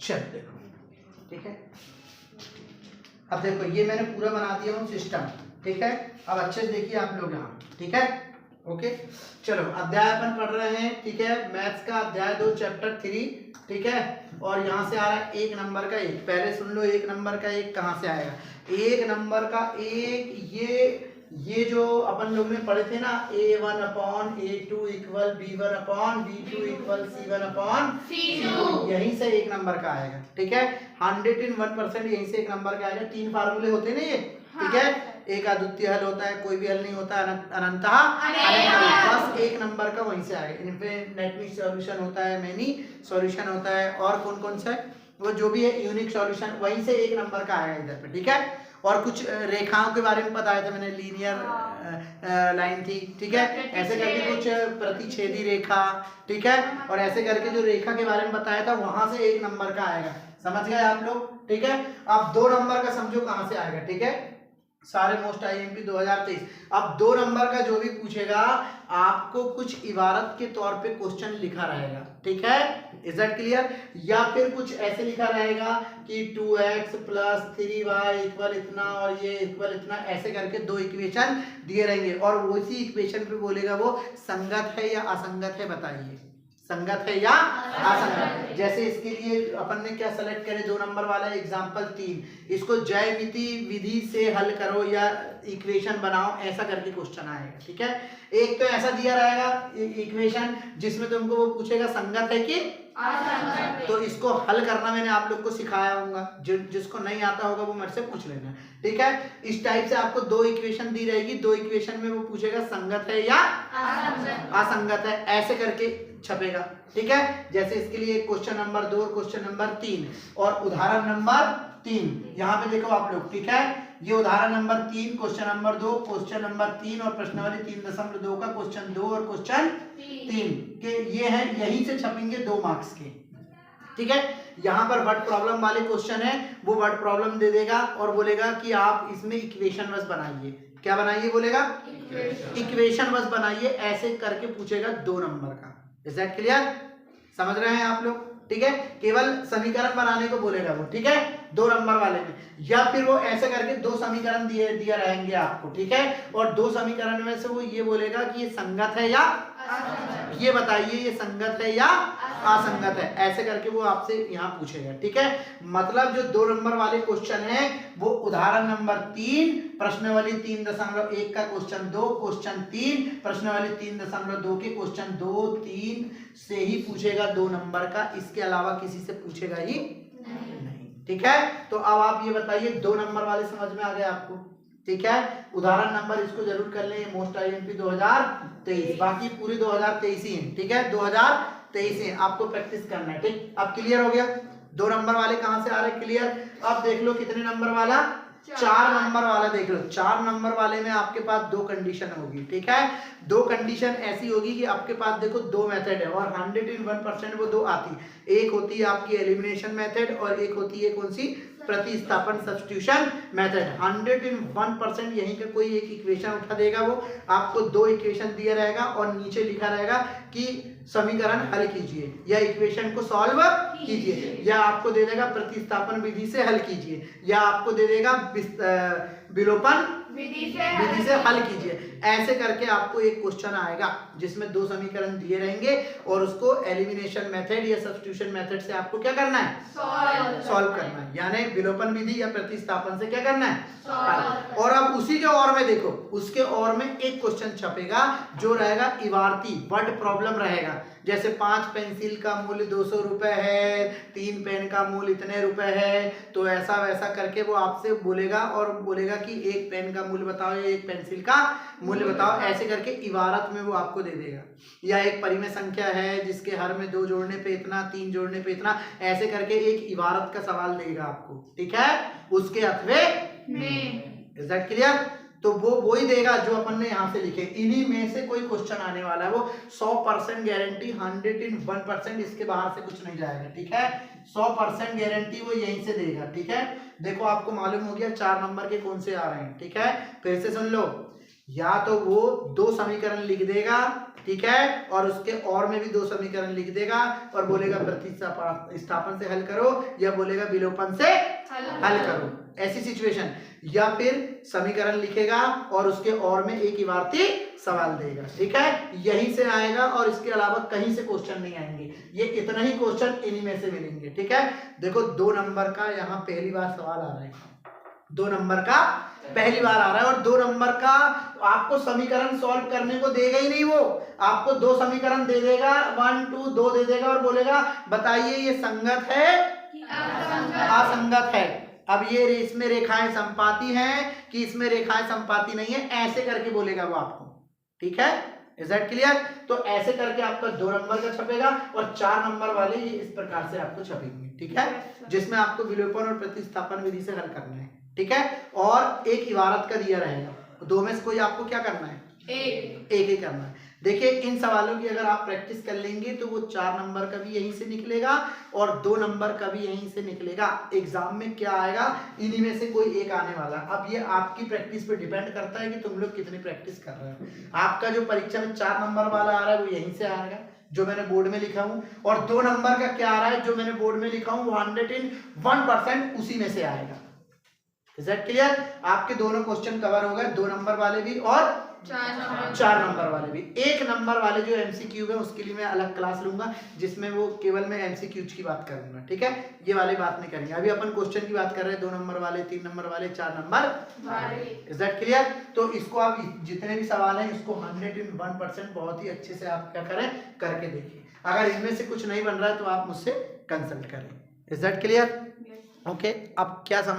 चल देखो, ठीक है। अब देखो ये मैंने पूरा बना दिया हूँ सिस्टम, ठीक है। अब अच्छे से देखिए आप लोग यहाँ, ठीक है, ओके। चलो अध्याय अपन पढ़ रहे हैं, ठीक है, मैथ्स का अध्याय 2 चैप्टर 3, ठीक है। और यहाँ से आ रहा है 1 नंबर का 1, पहले सुन लो 1 नंबर का 1 कहाँ से आएगा। 1 नंबर का 1 ये जो अपन लोग ने पढ़े थे ना, A1 upon A2 equal B1 upon B2 equal C1 upon C2, यहीं से 1 नंबर का आएगा, ठीक है। 101% यहीं से 1 नंबर का आएगा। 3 फार्मूले होते ना ये, ठीक है। एक अद्वितीय हल होता है, कोई भी हल नहीं होता, अनंतः बस 1 नंबर का वहीं से आएगा। इनफिनिट नेट सॉल्यूशन होता है, मैनी सॉल्यूशन होता है, और कौन कौन सा है वो जो भी है यूनिक सॉल्यूशन, वहीं से 1 नंबर का आएगा इधर पे, ठीक है। और कुछ रेखाओं के बारे में बताया था मैंने, लीनियर लाइन थी, ठीक है, ऐसे करके कुछ प्रतिच्छेदी रेखा, ठीक है, और ऐसे करके जो रेखा के बारे में बताया था वहां से 1 नंबर का आएगा। समझ गए आप लोग, ठीक है। अब 2 नंबर का समझो कहां से आएगा, ठीक है, सारे मोस्ट आईएमपी 2023। अब 2 नंबर का जो भी पूछेगा आपको कुछ इबारत के तौर पे क्वेश्चन लिखा रहेगा, ठीक है, इज दैट क्लियर। या फिर कुछ ऐसे लिखा रहेगा कि 2x प्लस 3y इक्वल इतना और ये इक्वल इतना, ऐसे करके 2 इक्वेशन दिए रहेंगे और उसी इक्वेशन पे बोलेगा वो संगत है या असंगत है, बताइए संगत है या असंगत। जैसे इसके लिए अपन ने क्या सेलेक्ट करे, 2 नंबर वाला एग्जांपल 3, इसको ज्यामिति विधि से हल करो या इक्वेशन बनाओ, ऐसा करके क्वेश्चन आएगा, ठीक है। एक तो ऐसा दिया रहेगा इक्वेशन जिसमें तुमको वो पूछेगा संगत है कि असंगत, तो इसको हल करना मैंने आप लोग को सिखाया होगा, जिसको नहीं आता होगा वो मेरे से पूछ लेना, ठीक है। इस टाइप से आपको 2 इक्वेशन दी रहेगी, 2 इक्वेशन में वो पूछेगा संगत है या असंगत है, ऐसे करके छपेगा, ठीक है। जैसे इसके लिए क्वेश्चन नंबर 2 और क्वेश्चन नंबर 3 और उदाहरण नंबर 3 यहाँ पे देखो आप लोग, ठीक है। ये उदाहरण number 3, question number 2, question number 3 और प्रश्नावली 3.2 का क्वेश्चन 2 और क्वेश्चन 3 के ये है, यहीं से छपेंगे 2 मार्क्स के, ठीक है। यहाँ पर वर्ड प्रॉब्लम वाले क्वेश्चन है, वो वर्ड प्रॉब्लम दे देगा और बोलेगा कि आप इसमें इक्वेशन बस बनाइए, क्या बनाइए बोलेगा, इक्वेशन बस बनाइए, ऐसे करके पूछेगा 2 नंबर का। इज दैट क्लियर, समझ रहे हैं आप लोग, ठीक है। केवल समीकरण बनाने को बोलेगा वो, ठीक है, 2 नंबर वाले में। या फिर वो ऐसे करके 2 समीकरण दिया रहेंगे आपको, ठीक है, और 2 समीकरण में से वो ये बोलेगा कि ये संगत है या ये बताइए ये संगत है या असंगत है, ऐसे करके वो आपसे यहाँ पूछेगा, ठीक है। मतलब जो 2 नंबर वाले क्वेश्चन है वो उदाहरण नंबर 3 प्रश्नावली 3.1 का क्वेश्चन 2, क्वेश्चन 3 प्रश्नावली 3.2 के क्वेश्चन 2, 3 से ही पूछेगा 2 नंबर का, इसके अलावा किसी से पूछेगा ही नहीं, ठीक है। तो अब आप ये बताइए 2 नंबर वाले समझ में आ गए आपको, ठीक है। उदाहरण नंबर इसको जरूर कर लें, मोस्ट आईएमपी 2023, बाकी पूरी 2023 ही है, ठीक है, 2023 है, आपको प्रैक्टिस करना है, ठीक। अब क्लियर हो गया 2 नंबर वाले कहां से आ रहे हैं, क्लियर। अब देख लो कितने नंबर वाला, 4 नंबर वाला देख लो। 4 नंबर वाले में आपके पास 2 कंडीशन होगी, ठीक है। 2 कंडीशन ऐसी होगी कि आपके पास देखो 2 मेथड है और 101% वो 2 आती, एक होती है आपकी एलिमिनेशन मेथड और एक होती है कौन सी, प्रतिस्थापन सब्स्टिट्यूशन मेथड। 101% यहीं का कोई एक इक्वेशन उठा देगा, वो आपको 2 इक्वेशन दिया रहेगा और नीचे लिखा रहेगा कि समीकरण हल कीजिए या इक्वेशन को सॉल्व कीजिए, या आपको दे देगा प्रतिस्थापन विधि से हल कीजिए, या आपको दे देगा विलोपन विधि से हल कीजिए। ऐसे करके आपको एक क्वेश्चन आएगा जिसमें 2 समीकरण दिए रहेंगे और उसको एलिमिनेशन मेथड या सब्स्टिट्यूशन मेथड से आपको क्या करना है, सॉल्व करना है, यानी विलोपन विधि या प्रतिस्थापन से क्या करना है, और अब उसी के और में देखो, उसके और में एक क्वेश्चन छपेगा जो रहेगा इबारती वर्ड प्रॉब्लम रहेगा, जैसे 5 पेंसिल का मूल्य 200 रुपए है, 3 पेन का मूल्य इतने रुपए है, तो ऐसा वैसा करके वो आपसे बोलेगा और बोलेगा कि 1 पेन का मूल्य बताओ या 1 पेंसिल का मूल्य बताओ, ऐसे करके इबारत में वो आपको दे देगा। या एक परिमेय संख्या है जिसके हर में 2 जोड़ने पे इतना, 3 जोड़ने पे इतना, ऐसे करके एक इबारत का सवाल देगा आपको, ठीक है, उसके अथवे में। Is that clear. तो वो ही देगा जो अपन ने यहाँ से लिखे, इन्हीं में से कोई क्वेश्चन आने वाला है, वो 100% गारंटी, 101%, इसके बाहर से कुछ नहीं जाएगा, ठीक है। 100% गारंटी वो यहीं से देगा, ठीक है। देखो आपको मालूम हो गया 4 नंबर के कौन से आ रहे हैं, ठीक है। फिर से सुन लो, या तो वो 2 समीकरण लिख देगा, ठीक है, और उसके और में भी 2 समीकरण लिख देगा और बोलेगा प्रतिस्थापन से हल करो, या बोलेगा विलोपन से हल करो, ऐसी सिचुएशन। या फिर समीकरण लिखेगा और उसके और में एक इबारती सवाल देगा, ठीक है, यहीं से आएगा और इसके अलावा कहीं से क्वेश्चन नहीं आएंगे, ये इतना ही क्वेश्चन इन्हीं में से मिलेंगे, ठीक है। देखो 2 नंबर का यहाँ पहली बार सवाल आ रहा है, 2 नंबर का पहली बार आ रहा है, और 2 नंबर का आपको समीकरण सॉल्व करने को देगा ही नहीं, वो आपको 2 समीकरण दे देगा, 1 2 2 दे देगा और बोलेगा बताइए ये संगत है असंगत है। अब ये इसमें रेखाएं संपाती हैं कि इसमें रेखाएं संपाती नहीं है, ऐसे करके बोलेगा वो आपको, ठीक है, इज दैट क्लियर। तो ऐसे करके आपका 2 नंबर का छपेगा और 4 नंबर वाले ये इस प्रकार से आपको छपेंगे, ठीक है, जिसमें आपको विलोपन और प्रतिस्थापन विधि से हल करना है, ठीक है, और एक इबारत का दिया रहेगा, 2 में से कोई आपको क्या करना है, एक ही करना है। देखिए इन सवालों की अगर आप प्रैक्टिस कर लेंगे तो वो 4 नंबर का भी यहीं से निकलेगा और 2 नंबर का भी यहीं से निकलेगा। एग्जाम में क्या आएगा, इन्हीं में से कोई एक आने वाला। अब ये आपकी प्रैक्टिस पे डिपेंड करता है कि तुम लोग कितनी प्रैक्टिस कर रहे हो। आपका जो परीक्षा में 4 नंबर वाला आ रहा है वो यहीं से आएगा जो मैंने बोर्ड में लिखा हूं, और 2 नंबर का क्या आ रहा है जो मैंने बोर्ड में लिखा हूं वो 101% उसी में से आएगा। Is that clear. आपके दोनों क्वेश्चन कवर हो गए, 2 नंबर वाले भी और 4 नंबर वाले भी। 1 नंबर वाले जो एमसीक्यू है उसके लिए मैं अलग क्लास लूंगा जिसमें वो केवल मैं एमसीक्यूज की बात करूंगा, ठीक है, ये वाली बात नहीं करेंगे। अभी अपन क्वेश्चन की बात कर रहे हैं, 2 नंबर वाले, 3 नंबर वाले, 4 नंबर वाले। Is that clear. तो इसको आप जितने भी सवाल हैं इसको 101% बहुत ही अच्छे से आप क्या करें, करके देखिए। अगर इनमें से कुछ नहीं बन रहा है तो आप मुझसे कंसल्ट करें। Is that clear. ओके, अब क्या समझ